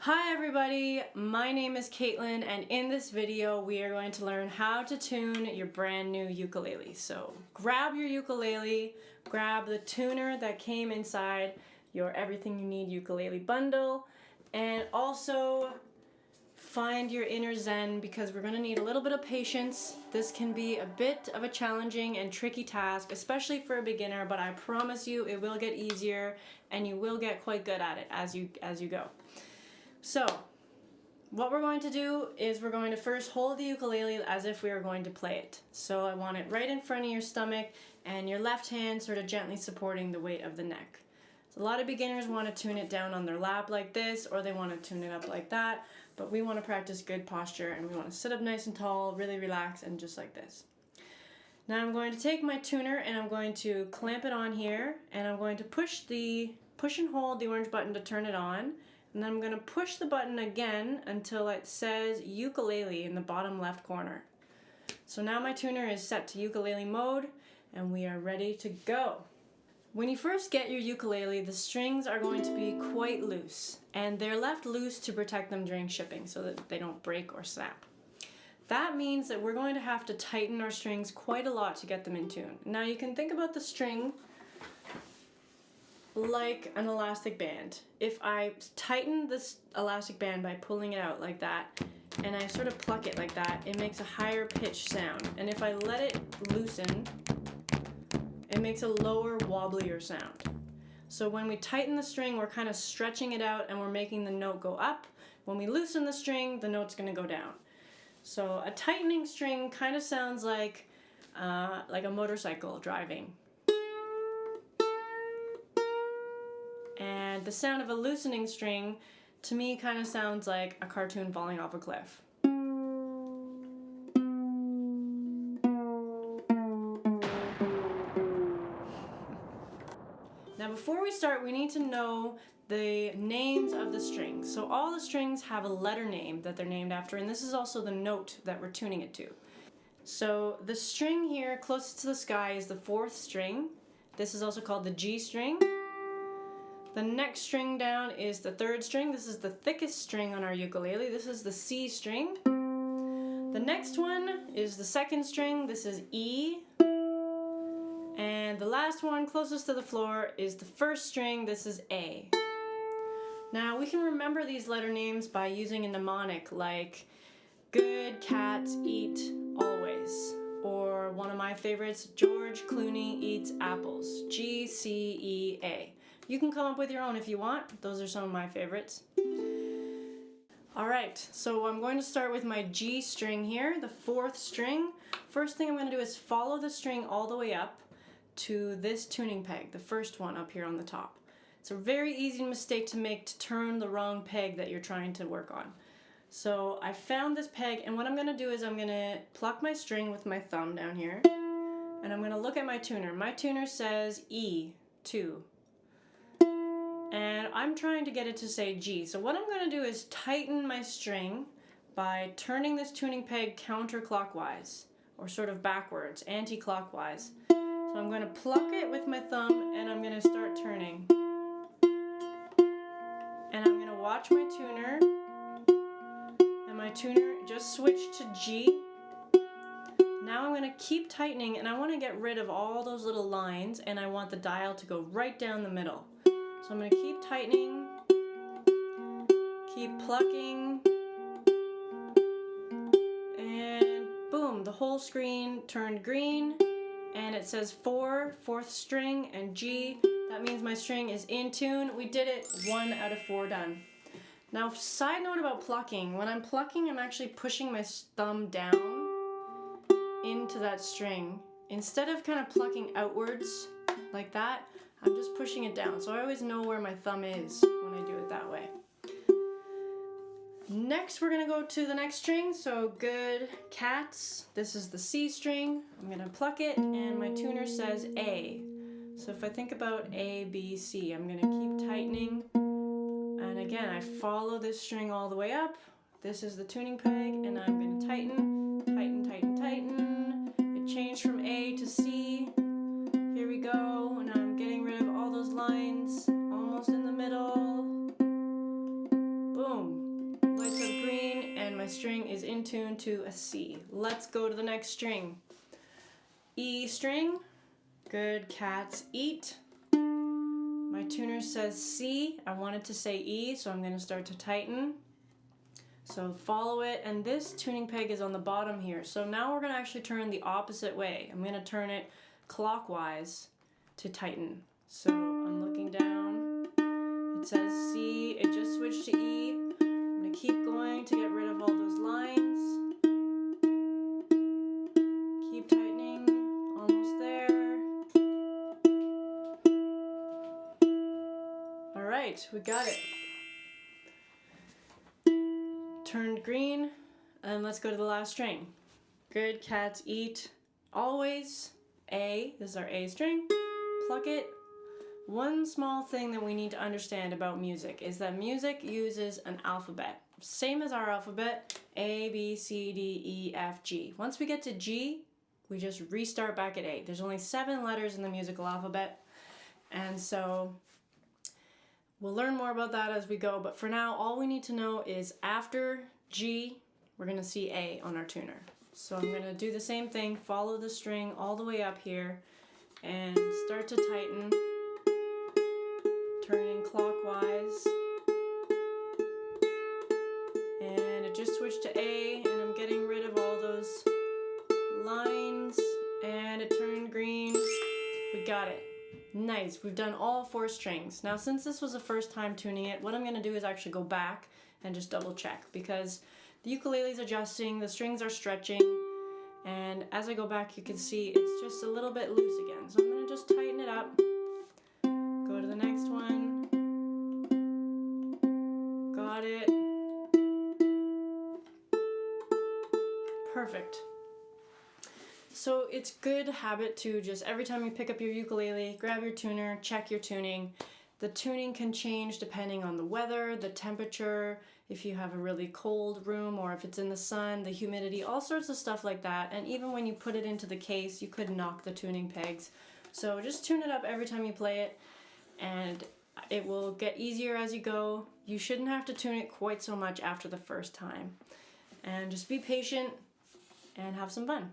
Hi everybody, my name is Caitlin, and in this video we are going to learn how to tune your brand new ukulele. So grab your ukulele, grab the tuner that came inside your Everything You Need ukulele bundle, and also find your inner zen because we're going to need a little bit of patience. This can be a bit of a challenging and tricky task, especially for a beginner, but I promise you it will get easier and you will get quite good at it as you go. So, what we're going to do is we're going to first hold the ukulele as if we are going to play it. So I want it right in front of your stomach and your left hand sort of gently supporting the weight of the neck. So a lot of beginners want to tune it down on their lap like this, or they want to tune it up like that, but we want to practice good posture and we want to sit up nice and tall, really relax, and just like this. Now I'm going to take my tuner and I'm going to clamp it on here, and I'm going to push and hold the orange button to turn it on. And then I'm going to push the button again until it says ukulele in the bottom left corner. So now my tuner is set to ukulele mode and we are ready to go. When you first get your ukulele, the strings are going to be quite loose, and they're left loose to protect them during shipping so that they don't break or snap. That means that we're going to have to tighten our strings quite a lot to get them in tune. Now you can think about the string like an elastic band. If I tighten this elastic band by pulling it out like that, and I sort of pluck it like that, it makes a higher pitched sound. And if I let it loosen, it makes a lower, wobblier sound. So when we tighten the string, we're kind of stretching it out and we're making the note go up. When we loosen the string, the note's going to go down. So a tightening string kind of sounds like a motorcycle driving. And the sound of a loosening string, to me, kind of sounds like a cartoon falling off a cliff. Now before we start, we need to know the names of the strings. So all the strings have a letter name that they're named after, and this is also the note that we're tuning it to. So the string here closest to the sky is the 4th string. This is also called the G string. The next string down is the 3rd string. This is the thickest string on our ukulele. This is the C string. The next one is the 2nd string. This is E. And the last one closest to the floor is the 1st string. This is A. Now we can remember these letter names by using a mnemonic like good cats eat always. Or one of my favorites, George Clooney eats apples. G-C-E-A. You can come up with your own if you want. Those are some of my favorites. Alright, so I'm going to start with my G string here, the 4th string. First thing I'm going to do is follow the string all the way up to this tuning peg, the first one up here on the top. It's a very easy mistake to make to turn the wrong peg that you're trying to work on. So I found this peg, and what I'm going to do is I'm going to pluck my string with my thumb down here, and I'm going to look at my tuner. My tuner says E2. And I'm trying to get it to say G. So what I'm going to do is tighten my string by turning this tuning peg counterclockwise, or sort of backwards, anti-clockwise. So I'm going to pluck it with my thumb and I'm going to start turning. And I'm going to watch my tuner, and my tuner just switched to G. Now I'm going to keep tightening, and I want to get rid of all those little lines, and I want the dial to go right down the middle. So I'm going to keep tightening, keep plucking, and boom, the whole screen turned green, and it says 4, 4th string, and G. That means my string is in tune. We did it. 1 out of 4 done. Now, side note about plucking. When I'm plucking, I'm actually pushing my thumb down into that string. Instead of kind of plucking outwards like that, I'm just pushing it down, so I always know where my thumb is when I do it that way. Next, we're going to go to the next string, so good cats. This is the C string. I'm going to pluck it, and my tuner says A. So if I think about A, B, C, I'm going to keep tightening, and again, I follow this string all the way up. This is the tuning peg, and I'm going to tighten, tighten, tighten, tighten. It changed from A to C. Here we go, and I'm getting rid of all those lines, almost in the middle. Boom. my string is in tune to a C. Let's go to the next string. E string, good cats eat. My tuner says C, I want it to say E, so I'm going to start to tighten. So follow it, and this tuning peg is on the bottom here. So now we're going to actually turn the opposite way. I'm going to turn it clockwise to tighten. So I'm looking down, it says C, it just switched to E. I'm going to keep going to get rid of all those lines. Keep tightening, almost there. Alright, we got it. Turned green, and let's go to the last string. Good cats eat. Always A, this is our A string. Pluck it. One small thing that we need to understand about music is that music uses an alphabet. Same as our alphabet, A, B, C, D, E, F, G. Once we get to G, we just restart back at A. There's only 7 letters in the musical alphabet, and so we'll learn more about that as we go, but for now, all we need to know is after G, we're going to see A on our tuner. So I'm going to do the same thing, follow the string all the way up here, and start to tighten, turning clockwise. And it just switched to A, and I'm getting rid of all those lines, and it turned green. We got it. Nice, we've done all 4 strings. Now since this was the first time tuning it, what I'm going to do is actually go back and just double check, because the ukulele is adjusting, the strings are stretching, and as I go back you can see it's just a little bit loose again. So I'm going to just tighten it up, go to the next one, got it, perfect. So it's good habit to just every time you pick up your ukulele, grab your tuner, check your tuning. The tuning can change depending on the weather, the temperature, if you have a really cold room or if it's in the sun, the humidity, all sorts of stuff like that. And even when you put it into the case, you could knock the tuning pegs. So just tune it up every time you play it, and it will get easier as you go. You shouldn't have to tune it quite so much after the first time. And just be patient and have some fun.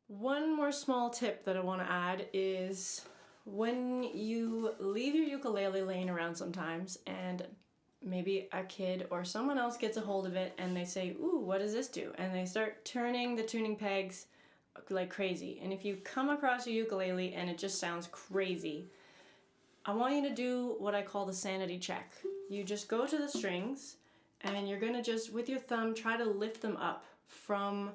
One more small tip that I want to add is when you leave your ukulele laying around sometimes and maybe a kid or someone else gets a hold of it and they say, ooh, what does this do? And they start turning the tuning pegs like crazy. And if you come across a ukulele and it just sounds crazy, I want you to do what I call the sanity check. You just go to the strings and you're going to just, with your thumb, try to lift them up from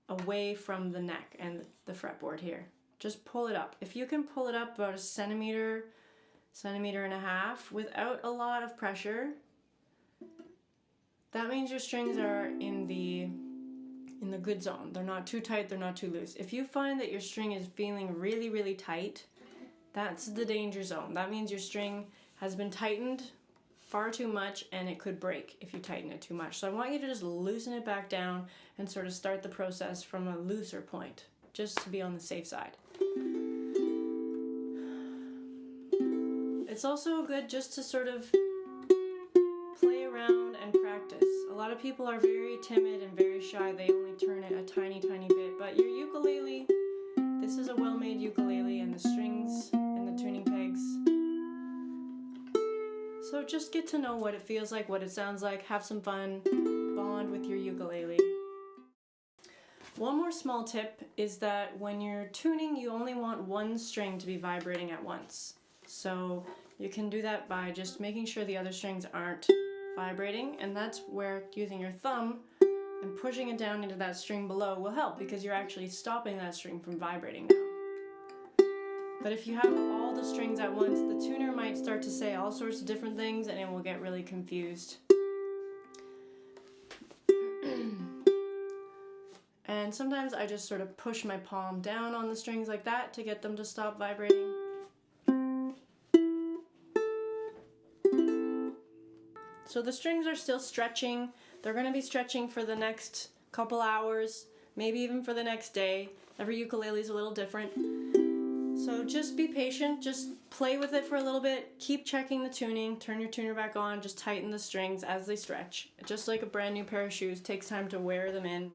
away from the neck and the fretboard here. Just pull it up. If you can pull it up about a centimeter and a half without a lot of pressure, that means your strings are in the good zone. They're not too tight, they're not too loose. If you find that your string is feeling really, really tight, that's the danger zone. That means your string has been tightened far too much and it could break if you tighten it too much. So I want you to just loosen it back down and sort of start the process from a looser point, just to be on the safe side. It's also good just to sort of play around and practice. A lot of people are very timid and very shy. They only turn it a tiny, tiny bit. But your ukulele, this is a well-made ukulele, and the strings and the tuning pegs. So just get to know what it feels like, what it sounds like, have some fun, bond with your ukulele. One more small tip is that when you're tuning, you only want one string to be vibrating at once. So you can do that by just making sure the other strings aren't vibrating, and that's where using your thumb and pushing it down into that string below will help, because you're actually stopping that string from vibrating now. But if you have all the strings at once, the tuner might start to say all sorts of different things and it will get really confused. And sometimes I just sort of push my palm down on the strings like that to get them to stop vibrating. So the strings are still stretching. They're going to be stretching for the next couple hours, maybe even for the next day. Every ukulele is a little different. So just be patient, just play with it for a little bit, keep checking the tuning, turn your tuner back on, just tighten the strings as they stretch. Just like a brand new pair of shoes, takes time to wear them in.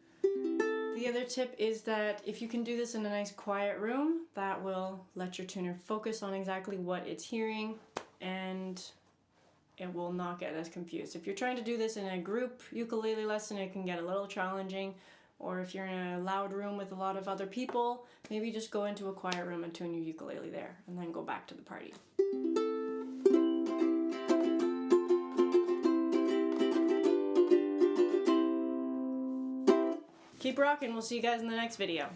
The other tip is that if you can do this in a nice quiet room, that will let your tuner focus on exactly what it's hearing and it will not get as confused. If you're trying to do this in a group ukulele lesson, it can get a little challenging. Or if you're in a loud room with a lot of other people, maybe just go into a quiet room and tune your ukulele there and then go back to the party. Keep rocking. We'll see you guys in the next video.